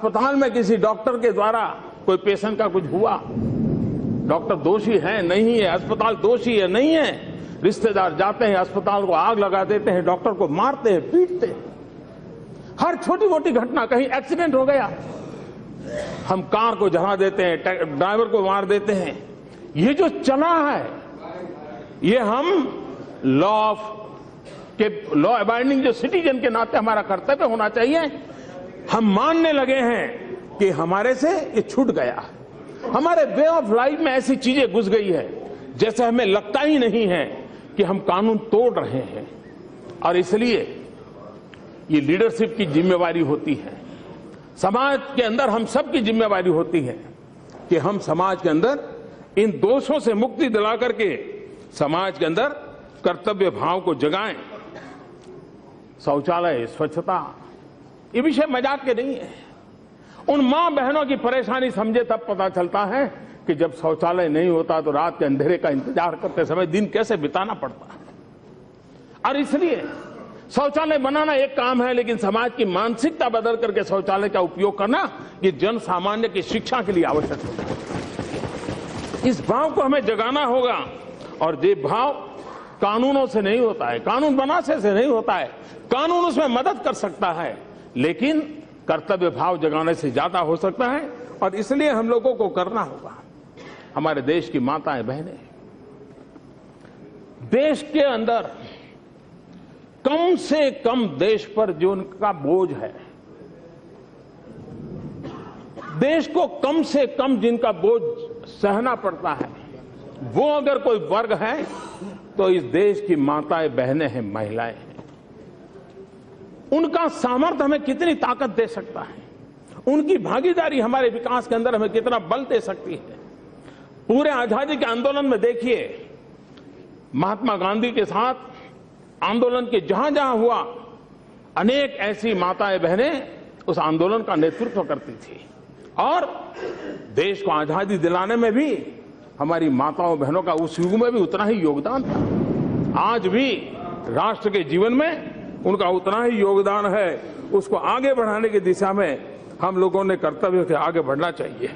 अस्पताल में किसी डॉक्टर के द्वारा कोई पेशेंट का कुछ हुआ, डॉक्टर दोषी है नहीं है, अस्पताल दोषी है नहीं है, रिश्तेदार जाते हैं अस्पताल को आग लगा देते हैं, डॉक्टर को मारते हैं, पीटते हैं। हर छोटी मोटी घटना, कहीं एक्सीडेंट हो गया, हम कार को जला देते हैं, ड्राइवर को मार देते हैं। ये जो चला है, ये हम लॉ अबाइडिंग जो सिटीजन के नाते हमारा कर्तव्य होना चाहिए, हम मानने लगे हैं कि हमारे से ये छूट गया। हमारे वे ऑफ लाइफ में ऐसी चीजें घुस गई है जैसे हमें लगता ही नहीं है कि हम कानून तोड़ रहे हैं। और इसलिए ये लीडरशिप की जिम्मेवारी होती है, समाज के अंदर हम सबकी जिम्मेवारी होती है कि हम समाज के अंदर इन दोषों से मुक्ति दिला करके समाज के अंदर कर्तव्य भाव को जगाएं। शौचालय, स्वच्छता, ये विषय मजाक के नहीं है। उन मां बहनों की परेशानी समझे तब पता चलता है कि जब शौचालय नहीं होता तो रात के अंधेरे का इंतजार करते समय दिन कैसे बिताना पड़ता है। और इसलिए शौचालय बनाना एक काम है, लेकिन समाज की मानसिकता बदल करके शौचालय का उपयोग करना ये जन सामान्य की शिक्षा के लिए आवश्यक है। इस भाव को हमें जगाना होगा, और ये भाव कानूनों से नहीं होता है, कानून बनाने से नहीं होता है, कानून उसमें मदद कर सकता है, लेकिन कर्तव्य भाव जगाने से ज्यादा हो सकता है। और इसलिए हम लोगों को करना होगा। हमारे देश की माताएं बहनें, देश के अंदर कम से कम देश पर जो उनका बोझ है, देश को कम से कम जिनका बोझ सहना पड़ता है, वो अगर कोई वर्ग है तो इस देश की माताएं बहनें हैं, महिलाएं हैं। उनका सामर्थ्य हमें कितनी ताकत दे सकता है, उनकी भागीदारी हमारे विकास के अंदर हमें कितना बल दे सकती है। पूरे आजादी के आंदोलन में देखिए, महात्मा गांधी के साथ आंदोलन के जहां जहां हुआ, अनेक ऐसी माताएं बहनें उस आंदोलन का नेतृत्व करती थी, और देश को आजादी दिलाने में भी हमारी माताओं बहनों का उस युग में भी उतना ही योगदान था। आज भी राष्ट्र के जीवन में उनका उतना ही योगदान है। उसको आगे बढ़ाने की दिशा में हम लोगों ने कर्तव्य से आगे बढ़ना चाहिए।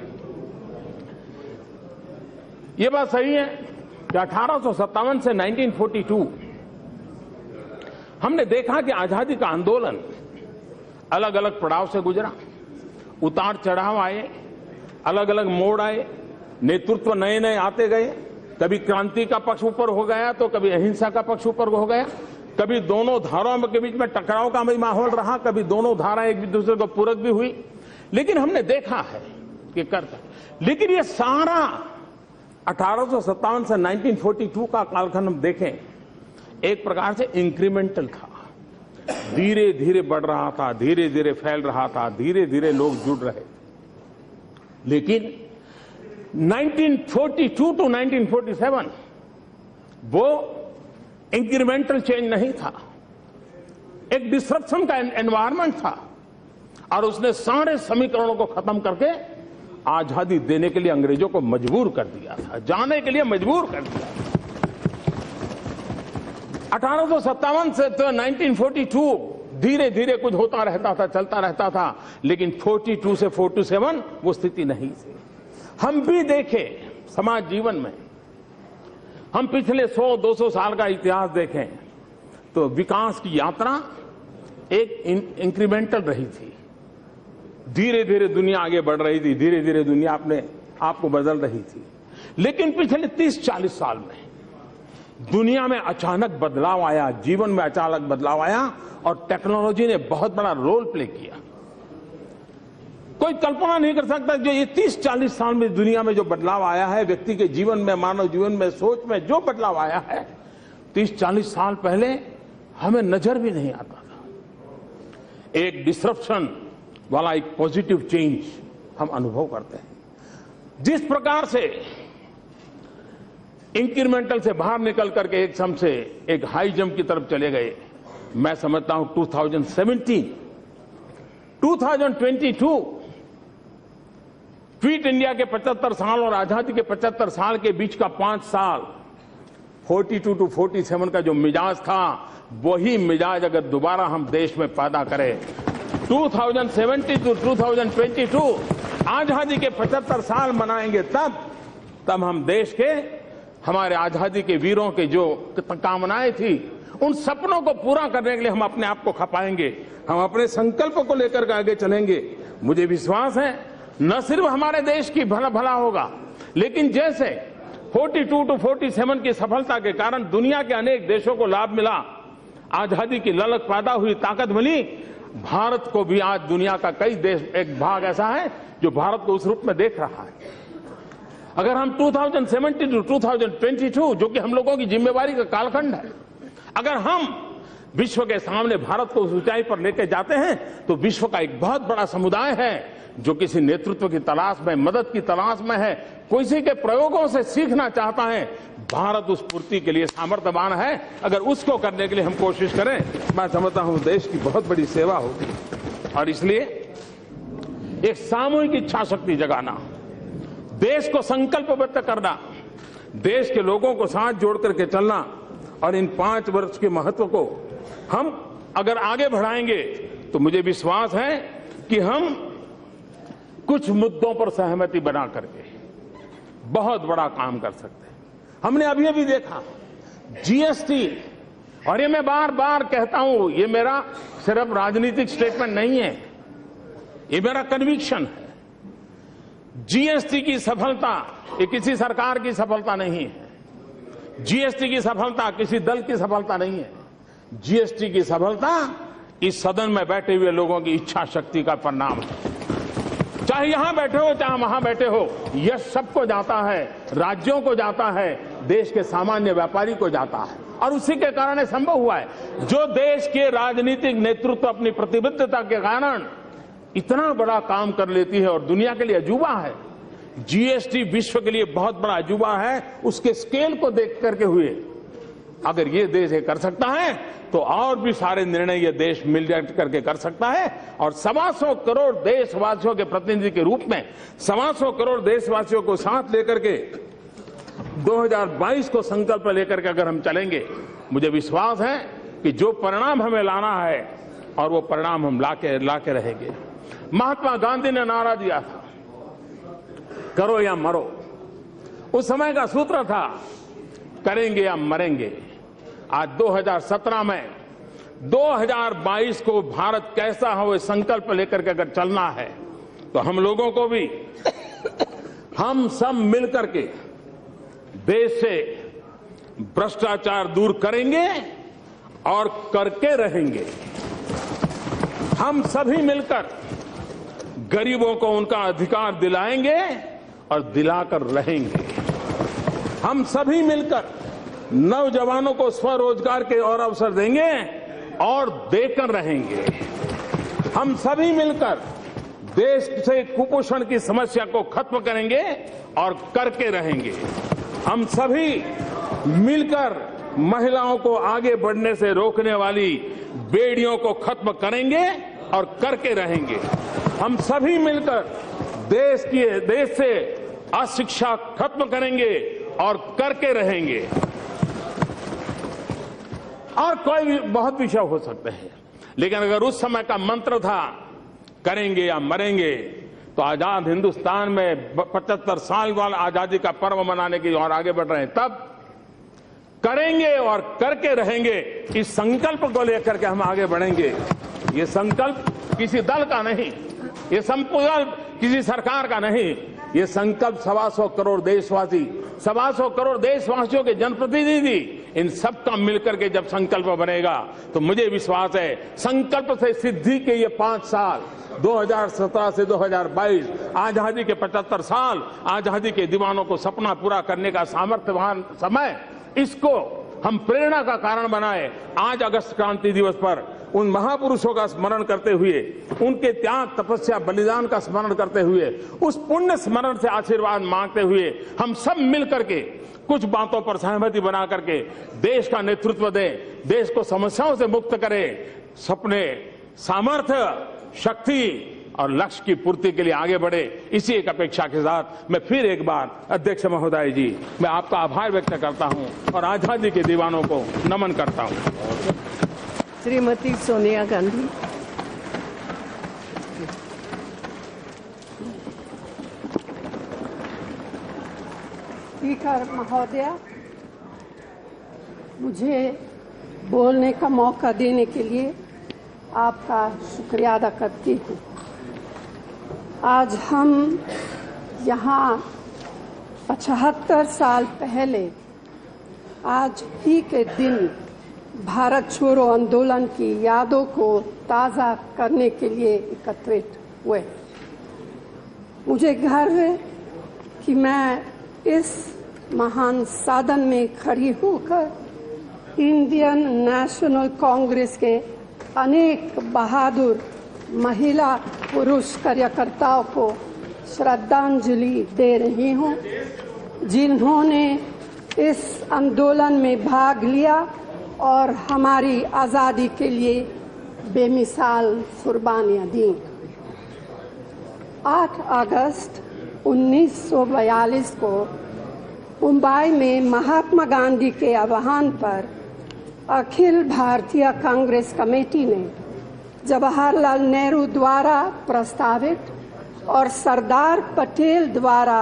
ये बात सही है कि 1857 से 1942 हमने देखा कि आजादी का आंदोलन अलग अलग पड़ाव से गुजरा, उतार चढ़ाव आए, अलग अलग मोड़ आए, नेतृत्व नए नए आते गए। कभी क्रांति का पक्ष ऊपर हो गया तो कभी अहिंसा का पक्ष ऊपर हो गया, कभी दोनों धाराओं के बीच में टकराव का भी माहौल रहा, कभी दोनों धाराएं एक दूसरे को पूरक भी हुई। लेकिन हमने देखा है कि लेकिन ये सारा 1857 से 1942 का कालखंड हम देखें, एक प्रकार से इंक्रीमेंटल था, धीरे धीरे बढ़ रहा था, धीरे धीरे फैल रहा था, धीरे धीरे लोग जुड़ रहे। लेकिन 1942 टू 1947 वो इंक्रीमेंटल चेंज नहीं था, एक डिसरप्शन का एनवायरमेंट था, और उसने सारे समीकरणों को खत्म करके आजादी देने के लिए अंग्रेजों को मजबूर कर दिया था, जाने के लिए मजबूर कर दिया था। 1857 से तो 1942 धीरे धीरे कुछ होता रहता था, चलता रहता था, लेकिन 42 से 47 वो स्थिति नहीं थी। हम भी देखें समाज जीवन में, हम पिछले 100-200 साल का इतिहास देखें तो विकास की यात्रा एक इंक्रीमेंटल रही थी। धीरे धीरे दुनिया आगे बढ़ रही थी, धीरे धीरे दुनिया अपने आप को बदल रही थी। लेकिन पिछले 30-40 साल में दुनिया में अचानक बदलाव आया, जीवन में अचानक बदलाव आया, और टेक्नोलॉजी ने बहुत बड़ा रोल प्ले किया। कोई कल्पना नहीं कर सकता जो ये 30-40 साल में दुनिया में जो बदलाव आया है, व्यक्ति के जीवन में, मानव जीवन में, सोच में जो बदलाव आया है, 30-40 साल पहले हमें नजर भी नहीं आता था। एक डिसरप्शन वाला एक पॉजिटिव चेंज हम अनुभव करते हैं। जिस प्रकार से इंक्रीमेंटल से बाहर निकल करके एक सम से एक हाई जंप की तरफ चले गए, मैं समझता हूं 2017, 2022 क्विट इंडिया के 75 साल और आजादी के 75 साल के बीच का 5 साल, 42 टू 47 का जो मिजाज था, वही मिजाज अगर दोबारा हम देश में पैदा करें 2070 to 2022 आजादी के 75 साल मनाएंगे, तब हम देश के, हमारे आजादी के वीरों के जो कामनाएं थी, उन सपनों को पूरा करने के लिए हम अपने आप को खपाएंगे, हम अपने संकल्प को लेकर के आगे चलेंगे। मुझे विश्वास है न सिर्फ हमारे देश की भला होगा, लेकिन जैसे 42 to 47 की सफलता के कारण दुनिया के अनेक देशों को लाभ मिला, आजादी की ललक पैदा हुई, ताकत मिली, भारत को भी आज दुनिया का कई देश, एक भाग ऐसा है जो भारत को उस रूप में देख रहा है। अगर हम 2070 to 2022, जो कि हम लोगों की जिम्मेवारी का कालखंड है, अगर हम विश्व के सामने भारत को उस ऊंचाई पर लेकर जाते हैं, तो विश्व का एक बहुत बड़ा समुदाय है जो किसी नेतृत्व की तलाश में, मदद की तलाश में है, किसी के प्रयोगों से सीखना चाहता है। भारत उस पूर्ति के लिए सामर्थ्यवान है। अगर उसको करने के लिए हम कोशिश करें, मैं समझता हूं देश की बहुत बड़ी सेवा होगी। और इसलिए एक सामूहिक इच्छा शक्ति जगाना, देश को संकल्पबद्ध करना, देश के लोगों को साथ जोड़ करके चलना, और इन 5 वर्ष के महत्व को हम अगर आगे बढ़ाएंगे तो मुझे विश्वास है कि हम कुछ मुद्दों पर सहमति बना करके बहुत बड़ा काम कर सकते हैं। हमने अभी देखा जीएसटी, और ये मैं बार बार कहता हूं, ये मेरा सिर्फ राजनीतिक स्टेटमेंट नहीं है, ये मेरा कन्विक्शन है। जीएसटी की सफलता ये किसी सरकार की सफलता नहीं है, जीएसटी की सफलता किसी दल की सफलता नहीं है, जीएसटी की सफलता इस सदन में बैठे हुए लोगों की इच्छा शक्ति का परिणाम है। चाहे यहां बैठे हो, चाहे वहां बैठे हो, यह सबको जाता है, राज्यों को जाता है, देश के सामान्य व्यापारी को जाता है, और उसी के कारण संभव हुआ है। जो देश के राजनीतिक नेतृत्व अपनी प्रतिबद्धता के कारण इतना बड़ा काम कर लेती है और दुनिया के लिए अजूबा है, जीएसटी विश्व के लिए बहुत बड़ा अजूबा है, उसके स्केल को देख करके हुए। अगर ये देश ये कर सकता है तो और भी सारे निर्णय ये देश मिलकर करके कर सकता है। और 125 करोड़ देशवासियों के प्रतिनिधि के रूप में 125 करोड़ देशवासियों को साथ लेकर के 2022 को संकल्प लेकर के अगर हम चलेंगे, मुझे विश्वास है कि जो परिणाम हमें लाना है और वो परिणाम हम लाके रहेंगे। महात्मा गांधी ने नारा दिया था, करो या मरो। उस समय का सूत्र था, करेंगे या मरेंगे। आज 2017 में 2022 को भारत कैसा हो, ये संकल्प लेकर के अगर चलना है तो हम लोगों को भी, हम सब मिलकर के देश से भ्रष्टाचार दूर करेंगे और करके रहेंगे। हम सभी मिलकर गरीबों को उनका अधिकार दिलाएंगे और दिलाकर रहेंगे। हम सभी मिलकर नौजवानों को स्वरोजगार के और अवसर देंगे और देकर रहेंगे। हम सभी मिलकर देश से कुपोषण की समस्या को खत्म करेंगे और करके रहेंगे। हम सभी मिलकर महिलाओं को आगे बढ़ने से रोकने वाली बेड़ियों को खत्म करेंगे और करके रहेंगे। हम सभी मिलकर देश से अशिक्षा खत्म करेंगे और करके रहेंगे। और कोई बहुत विषय हो सकते हैं, लेकिन अगर उस समय का मंत्र था करेंगे या मरेंगे, तो आजाद हिंदुस्तान में 75 साल वाला आजादी का पर्व मनाने की ओर आगे बढ़ रहे हैं। तब करेंगे और करके रहेंगे, इस संकल्प को लेकर के हम आगे बढ़ेंगे। ये संकल्प किसी दल का नहीं, ये संकल्प किसी सरकार का नहीं, ये संकल्प 125 करोड़ देशवासी, 125 करोड़ देशवासियों के जनप्रतिनिधि, इन सबका मिलकर के जब संकल्प बनेगा तो मुझे विश्वास है संकल्प से सिद्धि के ये 5 साल 2017 से 2022 आजादी के 75 साल, आजादी के दीवानों को सपना पूरा करने का सामर्थ्यवान समय, इसको हम प्रेरणा का कारण बनाए। आज अगस्त क्रांति दिवस पर उन महापुरुषों का स्मरण करते हुए, उनके त्याग, तपस्या, बलिदान का स्मरण करते हुए, उस पुण्य स्मरण से आशीर्वाद मांगते हुए हम सब मिल करके कुछ बातों पर सहमति बना करके देश का नेतृत्व दें, देश को समस्याओं से मुक्त करें, सपने, सामर्थ्य, शक्ति और लक्ष्य की पूर्ति के लिए आगे बढ़े। इसी एक अपेक्षा के साथ मैं फिर एक बार अध्यक्ष महोदय जी, मैं आपका आभार व्यक्त करता हूं और आजादी के दीवानों को नमन करता हूं। श्रीमती सोनिया गांधी। स्पीकर महोदय, मुझे बोलने का मौका देने के लिए आपका शुक्रिया अदा करती हूँ। आज हम यहाँ 75 साल पहले आज ही के दिन भारत छोड़ो आंदोलन की यादों को ताज़ा करने के लिए एकत्रित हुए। मुझे गर्व है कि मैं इस महान साधन में खड़ी होकर इंडियन नेशनल कांग्रेस के अनेक बहादुर महिला पुरुष कार्यकर्ताओं को श्रद्धांजलि दे रही हूं, जिन्होंने इस आंदोलन में भाग लिया और हमारी आज़ादी के लिए बेमिसाल कुर्बानियां दी। 8 अगस्त 1942 को मुंबई में महात्मा गांधी के आह्वान पर अखिल भारतीय कांग्रेस कमेटी ने जवाहरलाल नेहरू द्वारा प्रस्तावित और सरदार पटेल द्वारा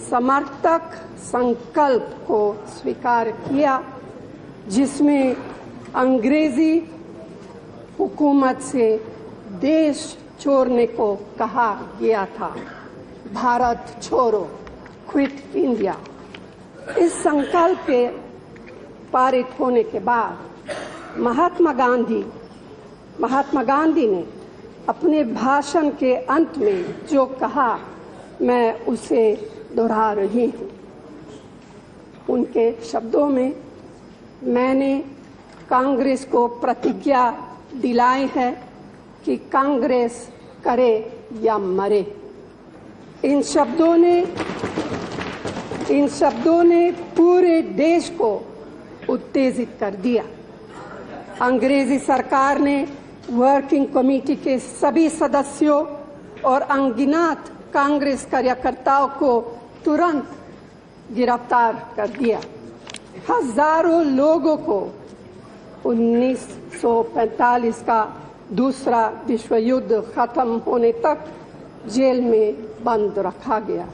समर्थक संकल्प को स्वीकार किया, जिसमें अंग्रेजी हुकूमत से देश छोड़ने को कहा गया था। भारत छोड़ो, क्विट इंडिया। इस संकल्प के पारित होने के बाद महात्मा गांधी ने अपने भाषण के अंत में जो कहा, मैं उसे दोहरा रही हूँ। उनके शब्दों में, मैंने कांग्रेस को प्रतिज्ञा दिलाई है कि कांग्रेस करे या मरे। इन शब्दों ने पूरे देश को उत्तेजित कर दिया। अंग्रेजी सरकार ने वर्किंग कमेटी के सभी सदस्यों और अनगिनत कांग्रेस कार्यकर्ताओं को तुरंत गिरफ्तार कर दिया। हजारों लोगों को 1945 का दूसरा विश्व युद्ध खत्म होने तक जेल में बंद रखा गया।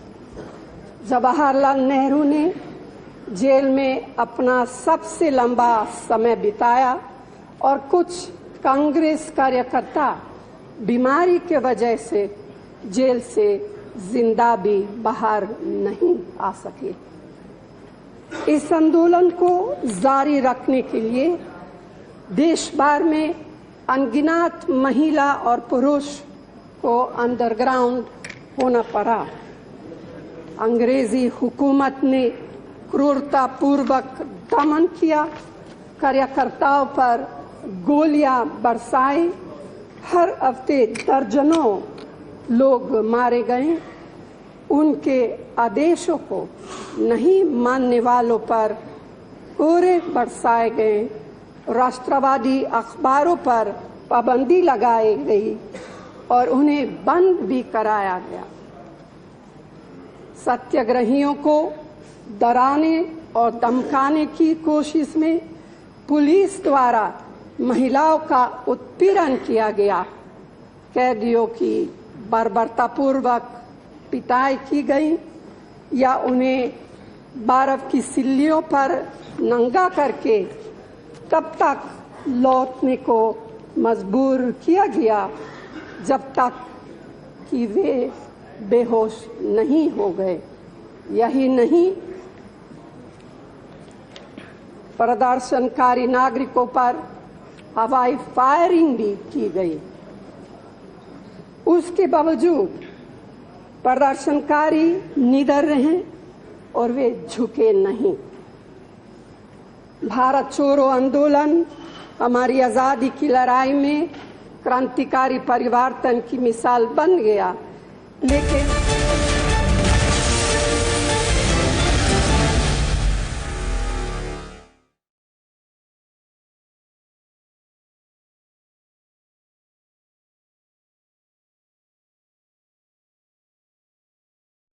जवाहरलाल नेहरू ने जेल में अपना सबसे लंबा समय बिताया और कुछ कांग्रेस कार्यकर्ता बीमारी के वजह से जेल से जिंदा भी बाहर नहीं आ सके। इस आंदोलन को जारी रखने के लिए देश भर में अनगिनत महिला और पुरुष को अंडरग्राउंड होना पड़ा। अंग्रेजी हुकूमत ने क्रूरतापूर्वक दमन किया, कार्यकर्ताओं पर गोलियां बरसाई। हर हफ्ते दर्जनों लोग मारे गए। उनके आदेशों को नहीं मानने वालों पर कोरे बरसाए गए। राष्ट्रवादी अखबारों पर पाबंदी लगाई गई और उन्हें बंद भी कराया गया। सत्याग्रहियों को डराने और धमकाने की कोशिश में पुलिस द्वारा महिलाओं का उत्पीड़न किया गया। कैदियों की बर्बरतापूर्वक पिटाई की गई या उन्हें बर्फ की सिल्लियों पर नंगा करके तब तक लौटने को मजबूर किया गया जब तक कि वे बेहोश नहीं हो गए। यही नहीं, प्रदर्शनकारी नागरिकों पर हवाई फायरिंग भी की गई। उसके बावजूद प्रदर्शनकारी निडर रहे और वे झुके नहीं। भारत छोड़ो आंदोलन हमारी आज़ादी की लड़ाई में क्रांतिकारी परिवर्तन की मिसाल बन गया, लेकिन